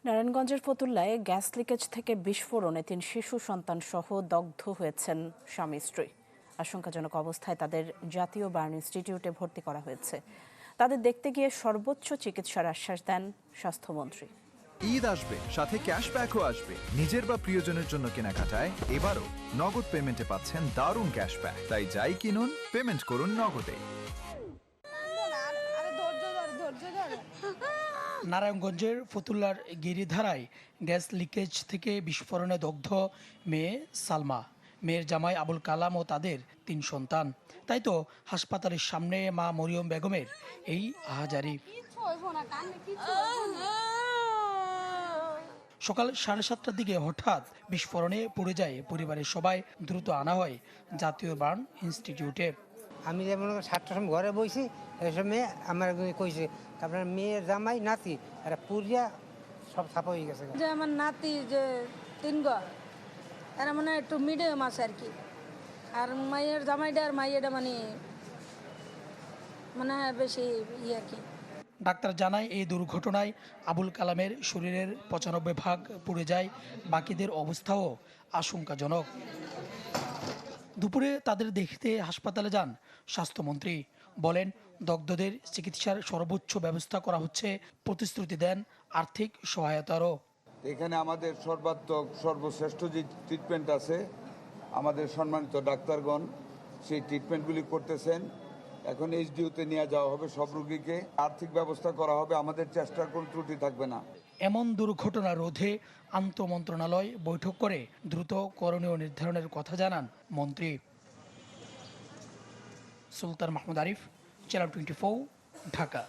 নারায়ণগঞ্জের ফতুল্লায় gas leakage থেকে বিস্ফোরণে ৩ শিশু সন্তান সহ দগ্ধ হয়েছেন স্বামী স্ত্রী। আশঙ্কাজনক অবস্থায় তাদের জাতীয় বার্ন ইনস্টিটিউটে ভর্তি করা হয়েছে। তাদের দেখতে গিয়ে সর্বোচ্চ চিকিৎসার আশ্বাস দেন স্বাস্থ্যমন্ত্রী। ঈদ আসবে, সাথে ক্যাশব্যাকও আসবে। নিজের বা প্রিয়জনের জন্য কেনাকাটায় এবারও নগদ পেমেন্টে পাচ্ছেন দারুণ ক্যাশব্যাক। তাই যাই কিনুন, পেমেন্ট করুন নগদে। নারায়ণগঞ্জের ফতুল্লার গিরিধারায় গ্যাস লিকেজ থেকে বিস্ফোরণে দগ্ধ মেয়ে সালমা, মেয়ের জামাই আবুল কালাম ও তাদের ৩ সন্তান। তাই তো হাসপাতালের সামনে মা মরিয়ম বেগমের এই আহাজারি। সকাল 7:30টার দিকে হঠাৎ বিস্ফোরণে পড়ে যায় পরিবারের সবাই। দ্রুত আনা হয় জাতীয় বার্ন ইনস্টিটিউটে। আমি যেমন 7টার সময় ঘরে বসি, এই সময় আমার কইছে আপনার মেয়ের জামাই নাতি এরা পুরিয়া সব ছাপা হয়ে গেছে। যে আমার নাতি যে 3 ঘর এরা মানে একটু মিডিয়াম আছে আর কি, আর মায়ের জামাইটা আর মাইয়েটা মানে বেশি ইয়ে আর কি। ডাক্তার জানায় এই দুর্ঘটনায় আবুল কালামের শরীরের 95% পুড়ে যায়, বাকিদের অবস্থাও আশঙ্কাজনক। দুপুরে তাদের দেখতে হাসপাতালে যান স্বাস্থ্যমন্ত্রী। বলেন, দগ্ধদের চিকিৎসার সর্বোচ্চ ব্যবস্থা করা হচ্ছে, প্রতিশ্রুতি দেন আর্থিক সহায়তারও। এখানে আমাদের সর্বাত্মক সর্বশ্রেষ্ঠ যে ট্রিটমেন্ট আছে, আমাদের সম্মানিত ডাক্তারগণ সেই ট্রিটমেন্টগুলি করতেছেন। এখন এইচডিইউতে নিয়ে যাওয়া হবে সব রোগীকে, আর্থিক ব্যবস্থা করা হবে, আমাদের চেষ্টার কোনো ত্রুটি থাকবে না। এমন দুর্ঘটনা রোধে আন্তঃমন্ত্রণালয় বৈঠক করে দ্রুত করণীয় নির্ধারণের কথা জানান মন্ত্রী। সুলতান মাহমুদ আরিফ, চ্যানেল 24, ঢাকা।